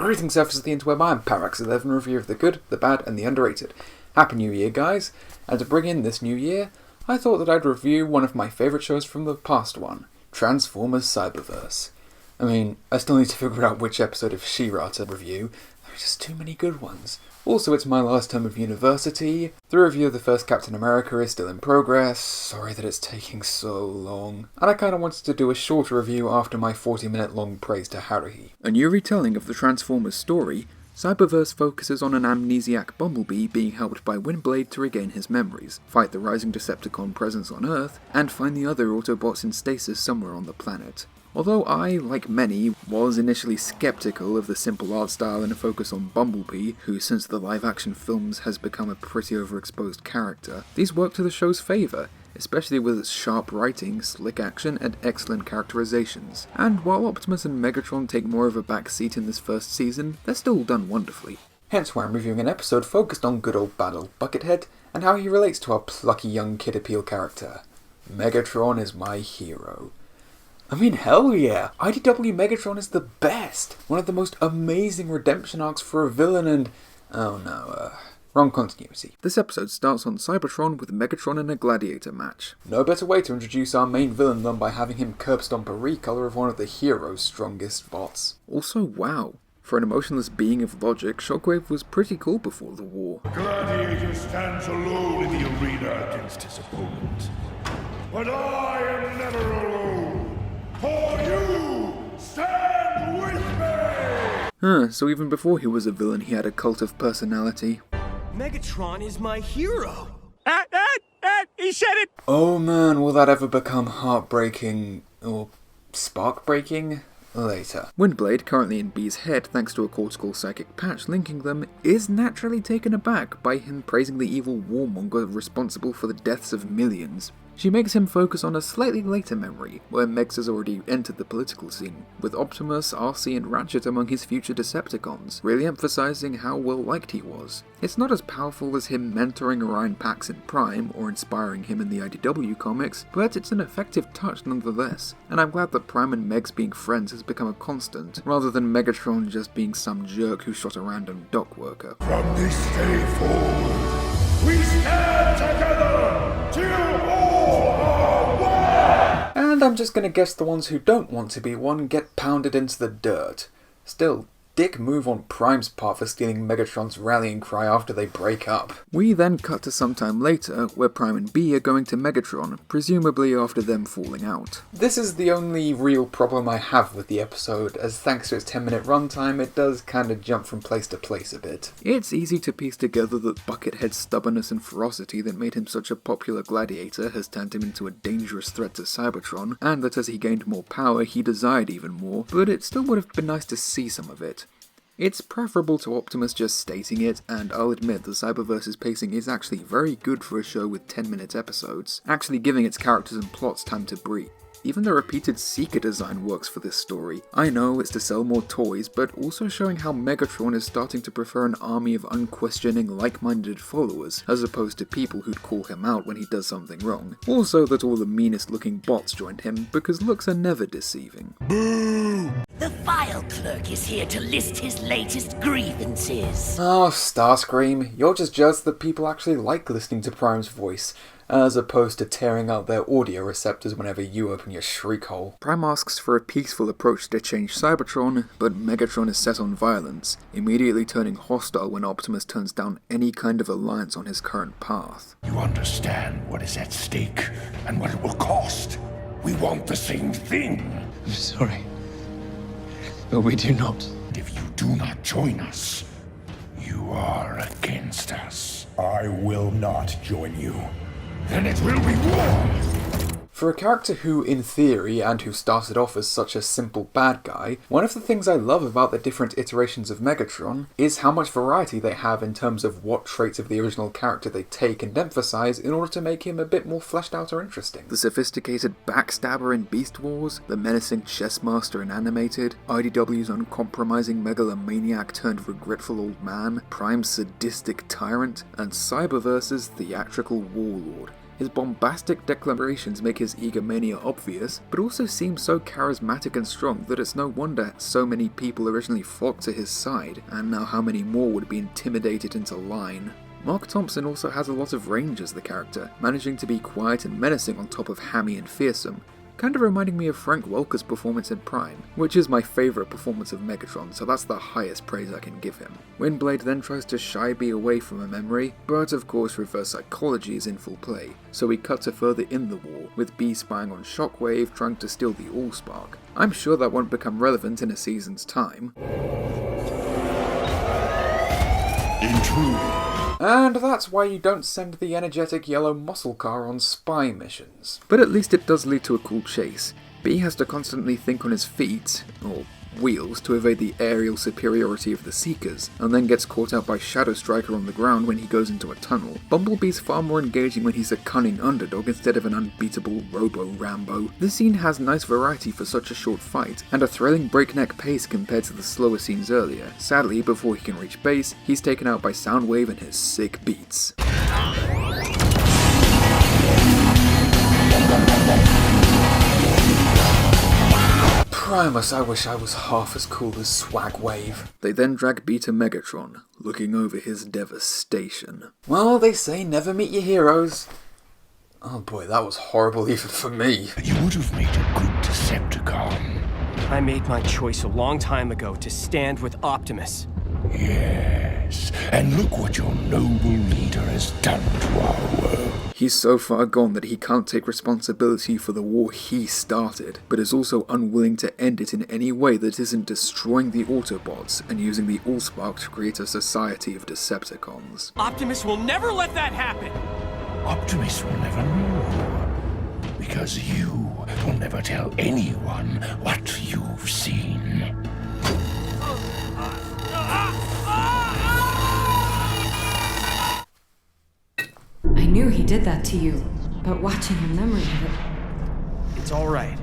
Greetings, surfers of the interweb, I'm Parax11, review of the good, the bad, and the underrated. Happy New Year, guys! And to bring in this new year, I thought that I'd review one of my favourite shows from the past one, Transformers Cyberverse. I mean, I still need to figure out which episode of She-Ra to review. There are just too many good ones. Also, it's my last term of university. The review of the first Captain America is still in progress. Sorry that it's taking so long. And I kinda wanted to do a shorter review after my 40-minute long praise to Haruhi. A new retelling of the Transformers story, Cyberverse focuses on an amnesiac Bumblebee being helped by Windblade to regain his memories, fight the rising Decepticon presence on Earth, and find the other Autobots in stasis somewhere on the planet. Although I, like many, was initially skeptical of the simple art style and a focus on Bumblebee, who since the live-action films has become a pretty overexposed character, these work to the show's favour, especially with its sharp writing, slick action, and excellent characterizations. And while Optimus and Megatron take more of a back seat in this first season, they're still done wonderfully. Hence why I'm reviewing an episode focused on good old bad old Buckethead, and how he relates to our plucky young kid appeal character. Megatron is my hero. I mean, hell yeah! IDW Megatron is the best! One of the most amazing redemption arcs for a villain and... wrong continuity. This episode starts on Cybertron with Megatron in a gladiator match. No better way to introduce our main villain than by having him curb stomp a recolor of one of the hero's strongest bots. Also, wow. For an emotionless being of logic, Shockwave was pretty cool before the war. The gladiator stands alone in the arena against his opponent. But I am never alone! For you, stand with me! So even before he was a villain, he had a cult of personality. Megatron is my hero! He said it! Oh man, will that ever become heartbreaking, or spark-breaking? Later. Windblade, currently in Bee's head thanks to a cortical psychic patch linking them, is naturally taken aback by him praising the evil warmonger responsible for the deaths of millions. She makes him focus on a slightly later memory, where Megs has already entered the political scene, with Optimus, RC and Ratchet among his future Decepticons, really emphasizing how well liked he was. It's not as powerful as him mentoring Orion Pax in Prime, or inspiring him in the IDW comics, but it's an effective touch nonetheless, and I'm glad that Prime and Megs being friends has become a constant, rather than Megatron just being some jerk who shot a random dock worker. From this day forward, we stand together till all are one! And I'm just gonna guess the ones who don't want to be one get pounded into the dirt. Still, dick move on Prime's part for stealing Megatron's rallying cry after they break up. We then cut to some time later, where Prime and Bee are going to Megatron, presumably after them falling out. This is the only real problem I have with the episode, as thanks to its 10-minute runtime, it does kinda jump from place to place a bit. It's easy to piece together that Buckethead's stubbornness and ferocity that made him such a popular gladiator has turned him into a dangerous threat to Cybertron, and that as he gained more power, he desired even more, but it still would have been nice to see some of it. It's preferable to Optimus just stating it, and I'll admit the Cyberverse's pacing is actually very good for a show with 10-minute episodes, actually giving its characters and plots time to breathe. Even the repeated Seeker design works for this story. I know it's to sell more toys, but also showing how Megatron is starting to prefer an army of unquestioning, like-minded followers, as opposed to people who'd call him out when he does something wrong. Also that all the meanest-looking bots joined him, because looks are never deceiving. Boo! The file clerk is here to list his latest grievances. Oh, Starscream, you're just jealous that people actually like listening to Prime's voice, as opposed to tearing out their audio receptors whenever you open your shriek hole. Prime asks for a peaceful approach to change Cybertron, but Megatron is set on violence, immediately turning hostile when Optimus turns down any kind of alliance on his current path. You understand what is at stake and what it will cost. We want the same thing. I'm sorry, but we do not. If you do not join us, you are against us. I will not join you. Then it will be war! For a character who, in theory, and who started off as such a simple bad guy, one of the things I love about the different iterations of Megatron is how much variety they have in terms of what traits of the original character they take and emphasize in order to make him a bit more fleshed out or interesting. The sophisticated backstabber in Beast Wars, the menacing chess master in Animated, IDW's uncompromising megalomaniac turned regretful old man, Prime's sadistic tyrant, and Cyberverse's theatrical warlord. His bombastic declarations make his egomania obvious, but also seems so charismatic and strong that it's no wonder so many people originally flocked to his side, and now how many more would be intimidated into line. Mark Thompson also has a lot of range as the character, managing to be quiet and menacing on top of hammy and fearsome, kind of reminding me of Frank Welker's performance in Prime, which is my favourite performance of Megatron, so that's the highest praise I can give him. Windblade then tries to shy Bee away from a memory, but of course reverse psychology is in full play, so we cut to further in the war, with Bee spying on Shockwave trying to steal the Allspark. I'm sure that won't become relevant in a season's time. Intrude. And that's why you don't send the energetic yellow muscle car on spy missions. But at least it does lead to a cool chase. Bee has to constantly think on his feet, or wheels, to evade the aerial superiority of the Seekers, and then gets caught out by Shadow Striker on the ground when he goes into a tunnel. Bumblebee's far more engaging when he's a cunning underdog instead of an unbeatable Robo-Rambo. This scene has nice variety for such a short fight, and a thrilling breakneck pace compared to the slower scenes earlier. Sadly, before he can reach base, he's taken out by Soundwave and his sick beats. Primus, I wish I was half as cool as Swagwave. They then drag Bee to Megatron, looking over his devastation. Well, they say never meet your heroes. Oh boy, that was horrible even for me. You would have made a good Decepticon. I made my choice a long time ago to stand with Optimus. Yes, and look what your noble leader has done to our world. He's so far gone that he can't take responsibility for the war he started, but is also unwilling to end it in any way that isn't destroying the Autobots and using the Allspark to create a society of Decepticons. Optimus will never let that happen! Optimus will never know, because you will never tell anyone what you've seen. I knew he did that to you, but watching your memory of it... It's alright.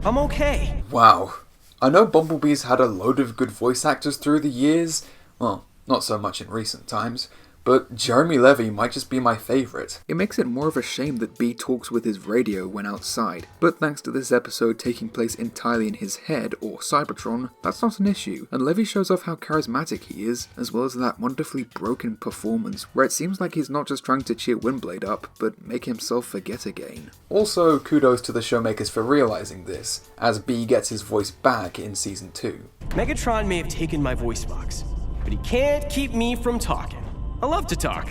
I'm okay. Wow. I know Bumblebee's had a load of good voice actors through the years, well, not so much in recent times, but Jeremy Levy might just be my favourite. It makes it more of a shame that Bee talks with his radio when outside, but thanks to this episode taking place entirely in his head, or Cybertron, that's not an issue, and Levy shows off how charismatic he is, as well as that wonderfully broken performance, where it seems like he's not just trying to cheer Windblade up, but make himself forget again. Also, kudos to the showmakers for realising this, as Bee gets his voice back in Season 2. Megatron may have taken my voice box, but he can't keep me from talking. I love to talk.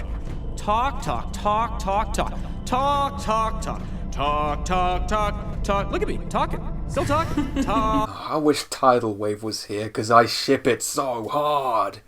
Talk, talk, talk, talk, talk. Talk, talk, talk. Talk, talk, talk, talk. Look at me, talking. Still talking. Talk. I wish Tidal Wave was here, because I ship it so hard.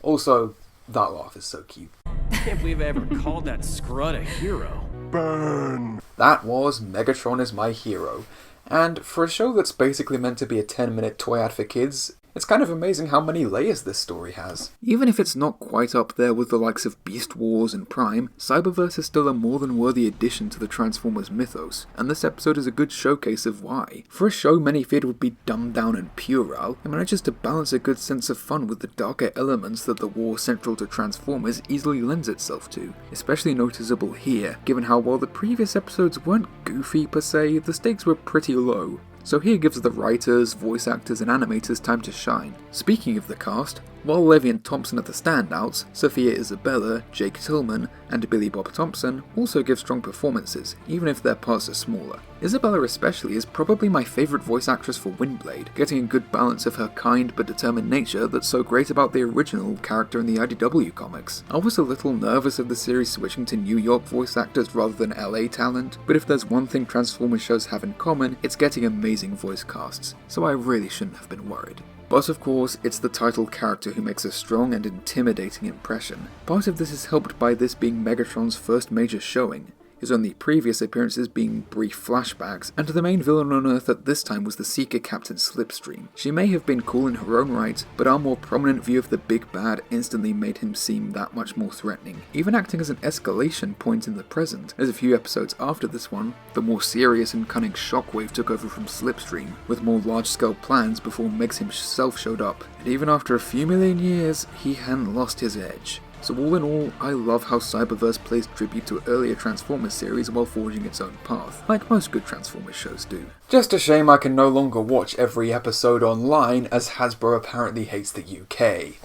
Also, that laugh is so cute. I can't believe I ever called that scrud a hero. Burn! That was Megatron is My Hero. And for a show that's basically meant to be a 10-minute toy ad for kids, it's kind of amazing how many layers this story has. Even if it's not quite up there with the likes of Beast Wars and Prime, Cyberverse is still a more than worthy addition to the Transformers mythos, and this episode is a good showcase of why. For a show many feared would be dumbed down and puerile, it manages to balance a good sense of fun with the darker elements that the war central to Transformers easily lends itself to. Especially noticeable here, given how while the previous episodes weren't goofy per se, the stakes were pretty low. So here gives the writers, voice actors and animators time to shine. Speaking of the cast, while Levy and Thompson are the standouts, Sophia Isabella, Jake Tillman, and Billy Bob Thompson also give strong performances, even if their parts are smaller. Isabella especially is probably my favourite voice actress for Windblade, getting a good balance of her kind but determined nature that's so great about the original character in the IDW comics. I was a little nervous of the series switching to New York voice actors rather than LA talent, but if there's one thing Transformers shows have in common, it's getting amazing voice casts, so I really shouldn't have been worried. But of course, it's the title character who makes a strong and intimidating impression. Part of this is helped by this being Megatron's first major showing, his only previous appearances being brief flashbacks, and the main villain on Earth at this time was the Seeker Captain Slipstream. She may have been cool in her own right, but our more prominent view of the big bad instantly made him seem that much more threatening, even acting as an escalation point in the present, as a few episodes after this one, the more serious and cunning Shockwave took over from Slipstream, with more large-scale plans before Megs himself showed up, and even after a few million years, he hadn't lost his edge. So all in all, I love how Cyberverse plays tribute to earlier Transformers series while forging its own path, like most good Transformers shows do. Just a shame I can no longer watch every episode online, as Hasbro apparently hates the UK.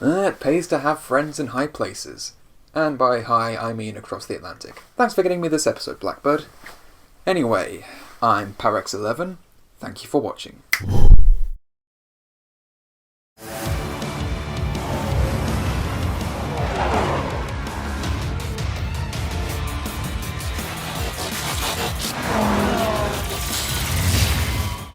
It pays to have friends in high places. And by high, I mean across the Atlantic. Thanks for getting me this episode, Blackbird. Anyway, I'm Parex11. Thank you for watching.